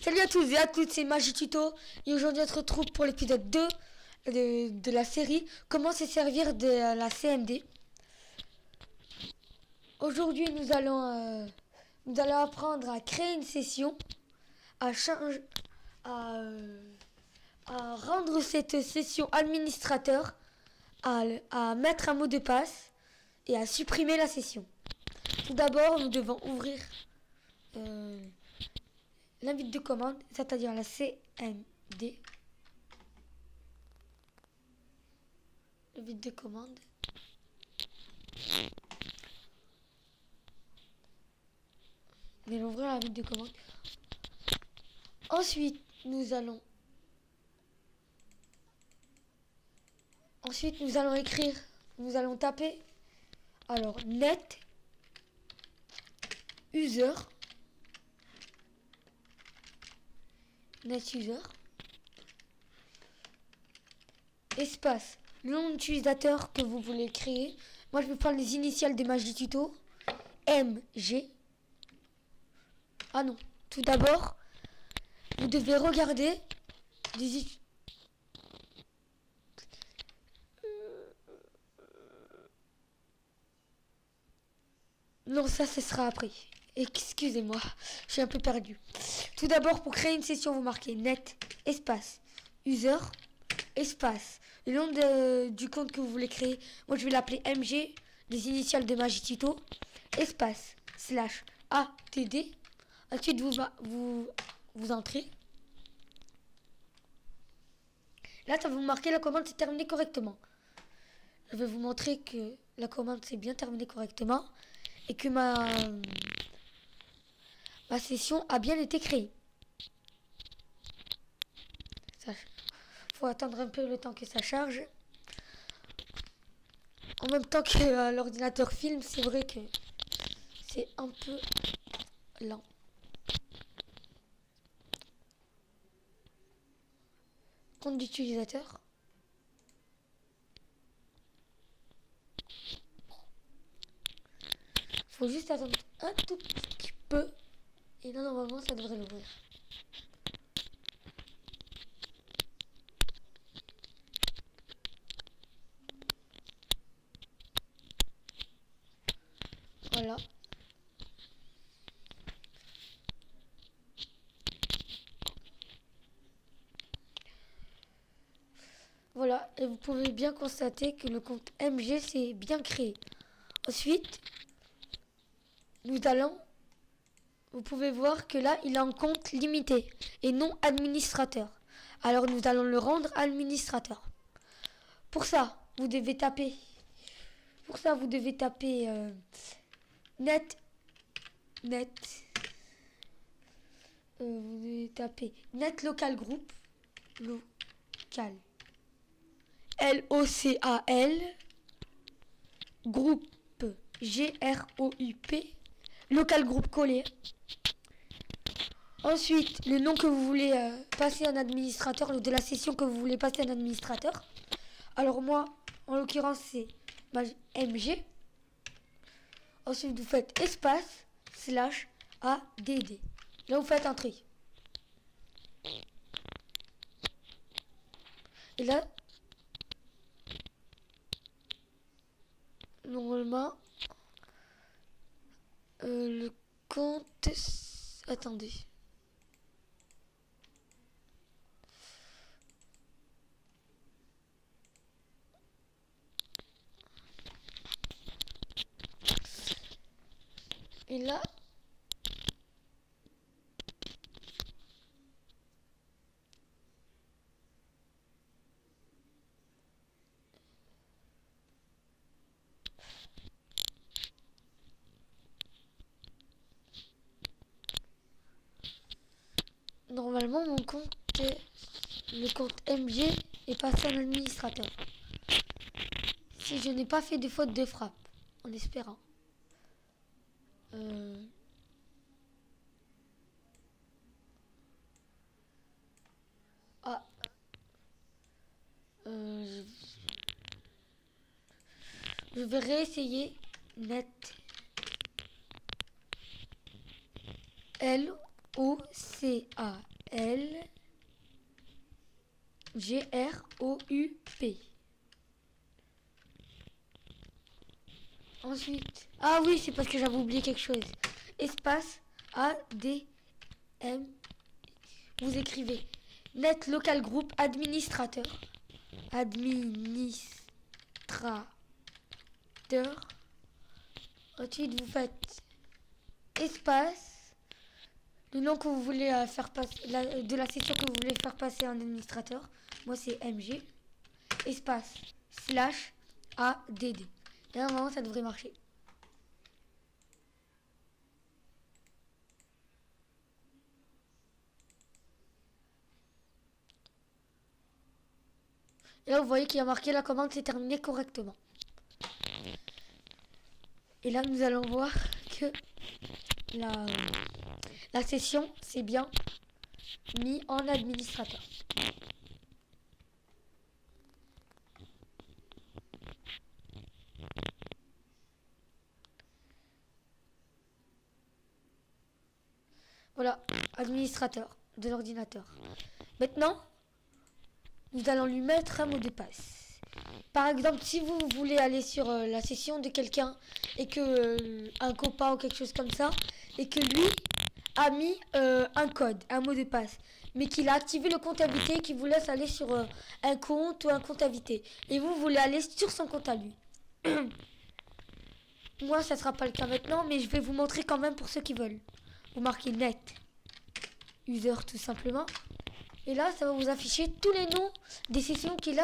Salut à tous et à toutes, c'est Magituto et aujourd'hui on se retrouve pour l'épisode 2 de la série Comment se servir de la CMD. Aujourd'hui nous allons apprendre à créer une session, à rendre cette session administrateur, à mettre un mot de passe et à supprimer la session. Tout d'abord nous devons ouvrir l'invite de commande, c'est-à-dire la CMD. L'invite de commande. On va ouvrir l'invite de commande. Ensuite, nous allons écrire, nous allons taper alors net user espace le nom d'utilisateur que vous voulez créer. Moi je vais prendre les initiales de Magituto, MG. Ah non, tout d'abord vous devez regarder non, ça ce sera après. Excusez-moi, je suis un peu perdu. Tout d'abord, pour créer une session, vous marquez net espace user espace le nom du compte que vous voulez créer. Moi je vais l'appeler MG, les initiales de Magituto, espace /ATD. Ensuite vous entrez. Là ça va vous marquer la commande s'est terminée correctement. Je vais vous montrer que la commande s'est bien terminée correctement et que ma session a bien été créée. Faut attendre un peu le temps que ça charge. En même temps que l'ordinateur filme, c'est vrai que c'est un peu lent. Compte d'utilisateur. Faut juste attendre un tout petit peu. Et là, normalement, ça devrait l'ouvrir. Voilà. Voilà. Et vous pouvez bien constater que le compte MG s'est bien créé. Ensuite, vous pouvez voir que là, il a un compte limité et non administrateur. Alors, nous allons le rendre administrateur. Pour ça, vous devez taper net. Vous devez taper net local group. Local. LOCAL. Groupe. GROUP. Local group collé. Ensuite, le nom que vous voulez passer en administrateur, de la session que vous voulez passer en administrateur. Alors moi, en l'occurrence, c'est MG. Ensuite, vous faites espace /ADD. Là, vous faites entrer. Et là, normalement, le compte... Attendez. Et là, normalement mon compte, le compte MG est passé en administrateur. Si je n'ai pas fait de faute de frappe, en espérant. Je vais réessayer net LOCAL L-G-R-O-U-P. Ensuite, ah oui, c'est parce que j'avais oublié quelque chose. Espace A-D-M. Vous écrivez net local group administrateur. Administrateur. Ensuite, vous faites espace, le nom que vous voulez faire passer, de la session que vous voulez faire passer en administrateur. Moi, c'est MG. Espace, slash, ADD. Et normalement, ça devrait marcher. Et là, vous voyez qu'il y a marqué la commande s'est terminée correctement. Et là, nous allons voir que la session, c'est bien mis en administrateur. Voilà, administrateur de l'ordinateur. Maintenant, nous allons lui mettre un mot de passe. Par exemple, si vous voulez aller sur la session de quelqu'un et que un copain ou quelque chose comme ça, et que lui a mis un code, un mot de passe, mais qu'il a activé le compte invité qui vous laisse aller sur un compte ou un compte invité, et vous voulez aller sur son compte à lui. Moi, ça ne sera pas le cas maintenant, mais je vais vous montrer quand même pour ceux qui veulent. Vous marquez net user tout simplement. Et là, ça va vous afficher tous les noms des sessions qu'il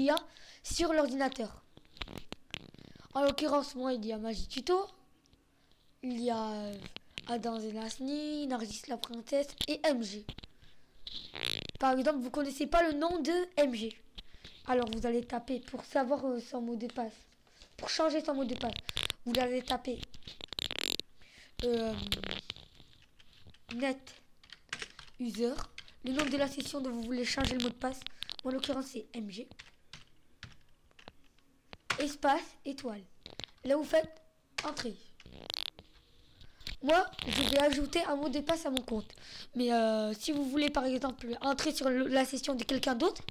y a sur l'ordinateur. En l'occurrence, moi, il y a Magie Tuto. Il y a Adam Zelasny, Nargis la Princesse et MG. Par exemple, vous ne connaissez pas le nom de MG. Alors, vous allez taper pour savoir son mot de passe. Pour changer son mot de passe, vous allez taper net user, le nom de la session dont vous voulez changer le mot de passe. En l'occurrence, c'est MG. Espace, étoile. Là, vous faites entrée. Moi, je vais ajouter un mot de passe à mon compte. Mais si vous voulez, par exemple, entrer sur la session de quelqu'un d'autre,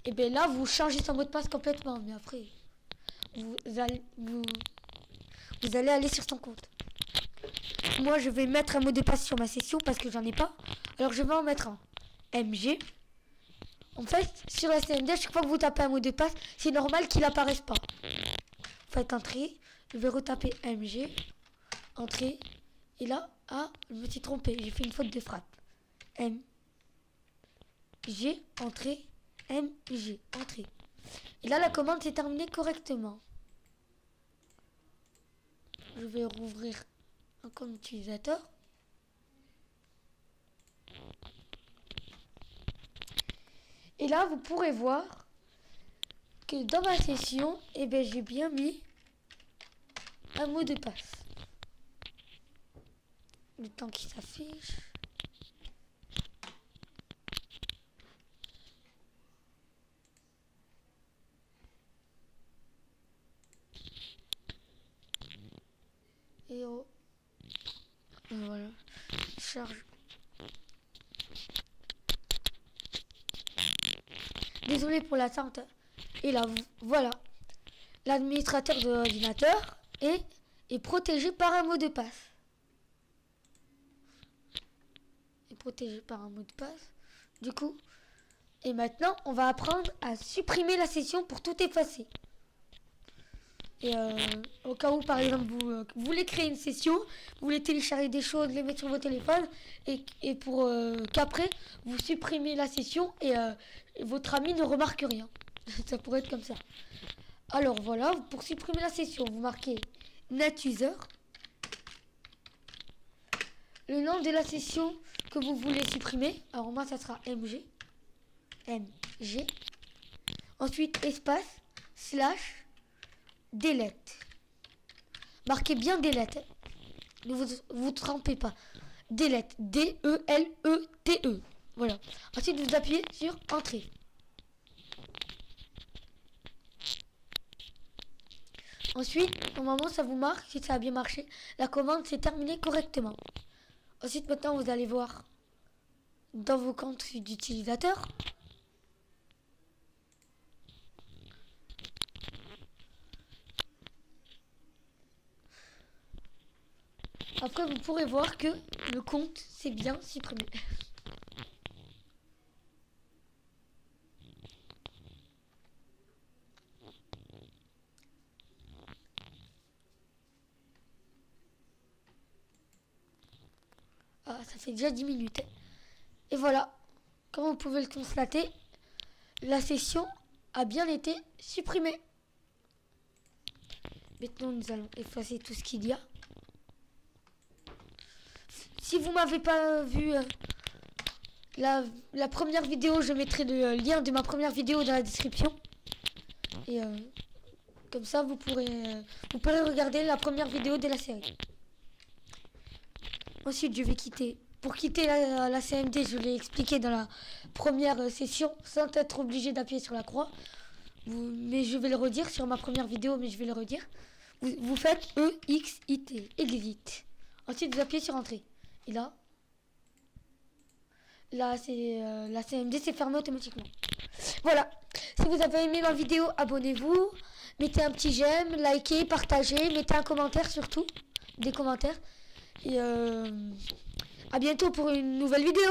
et bien là, vous changez son mot de passe complètement. Mais après, vous allez aller sur son compte. Moi, je vais mettre un mot de passe sur ma session parce que j'en ai pas. Alors, je vais en mettre un. MG. En fait, sur la CMD, chaque fois que vous tapez un mot de passe, c'est normal qu'il apparaisse pas. Faites entrée. Je vais retaper MG. Entrée. Et là, ah, je me suis trompé. J'ai fait une faute de frappe. MG. Entrée. MG. Entrée. Et là, la commande s'est terminée correctement. Je vais rouvrir un compte utilisateur. Et là, vous pourrez voir que dans ma session, eh ben, j'ai bien mis un mot de passe. Le temps qui s'affiche. Et oh. Et voilà. Charge. Désolé pour l'attente. Et là, voilà. L'administrateur de l'ordinateur est protégé par un mot de passe. Est protégé par un mot de passe. Du coup, et maintenant, on va apprendre à supprimer la session pour tout effacer. Et au cas où, par exemple, vous voulez créer une session, vous voulez télécharger des choses, les mettre sur vos téléphones, et pour qu'après, vous supprimez la session et votre ami ne remarque rien. Ça pourrait être comme ça. Alors voilà, pour supprimer la session, vous marquez NetUser, le nom de la session que vous voulez supprimer. Alors moi, ça sera MG. MG. Ensuite, espace, slash, delete. Marquez bien delete. Ne vous trompez pas. Delete. D-E-L-E-T-E. Voilà. Ensuite, vous appuyez sur entrée. Ensuite, normalement, ça vous marque si ça a bien marché. La commande s'est terminée correctement. Ensuite, maintenant, vous allez voir dans vos comptes d'utilisateurs. Après, vous pourrez voir que le compte s'est bien supprimé. Ah, ça fait déjà 10 minutes. Et voilà, comme vous pouvez le constater, la session a bien été supprimée. Maintenant, nous allons effacer tout ce qu'il y a. Si vous m'avez pas vu la première vidéo, je mettrai le lien de ma première vidéo dans la description. Et comme ça, vous pourrez regarder la première vidéo de la série. Ensuite, je vais quitter. Pour quitter la CMD, je l'ai expliqué dans la première session, sans être obligé d'appuyer sur la croix. Mais je vais le redire sur ma première vidéo, mais je vais le redire. Vous faites EXIT, exit. Ensuite, vous appuyez sur entrée. Et là, la CMD s'est fermée automatiquement. Voilà. Si vous avez aimé ma vidéo, abonnez-vous. Mettez un petit j'aime, likez, partagez. Mettez un commentaire surtout. Des commentaires. Et à bientôt pour une nouvelle vidéo.